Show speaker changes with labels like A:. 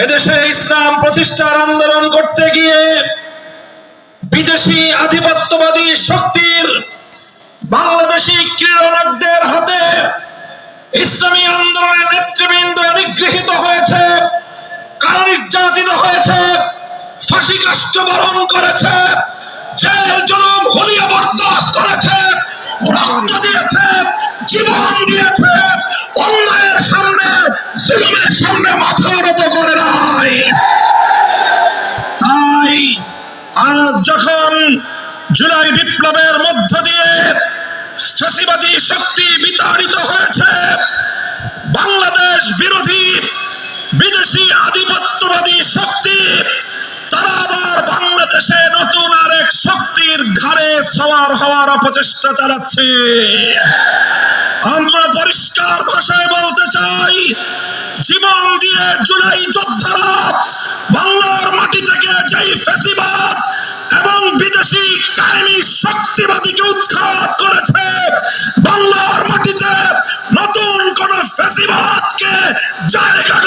A: এদেশে ইসলাম প্রতিষ্ঠার আন্দোলন করতে গিয়ে বিদেশি আধিপত্যবাদী শক্তির বাংলাদেশি ক্রীড়নকদের হাতে ইসলামী আন্দোলনের নেতৃবৃন্দ নিগৃহীত হয়েছে, কারা নির্যাতিত হয়েছে, ফাঁসি কাষ্ঠ বরণ করেছে, জেল জুলুম হুলিয়া বরদাস্ত করেছে, রক্ত দিয়েছে, জীবন দিয়েছে, অন্যায়ের সামনে জুলুমের সামনে মাথা নত করে নাই। তাই আজ যখন জুলাই বিপ্লবের মধ্য দিয়ে ফ্যাসিবাদী শক্তি বিতাড়িত হয়েছে, বাংলাদেশ বিরোধী বিদেশি আধিপত্যবাদী শক্তি তারা আবার বাংলাদেশে নতুন আরেক শক্তির ঘাড়ে সওয়ার হওয়ার অপচেষ্টা চালাচ্ছে। আমরা পরিষ্কার ভাষায় বলতে চাই, জীবন দিয়ে জুলাই যোদ্ধারা বাংলার মাটি থেকে যেই ফ্যাসিবাদ এবং বিদেশি কায়েমি শক্তিবাদীকে উৎখাত করেছে, বাংলার মাটিতে নতুন কোন ফ্যাসিবাদকে জায়গা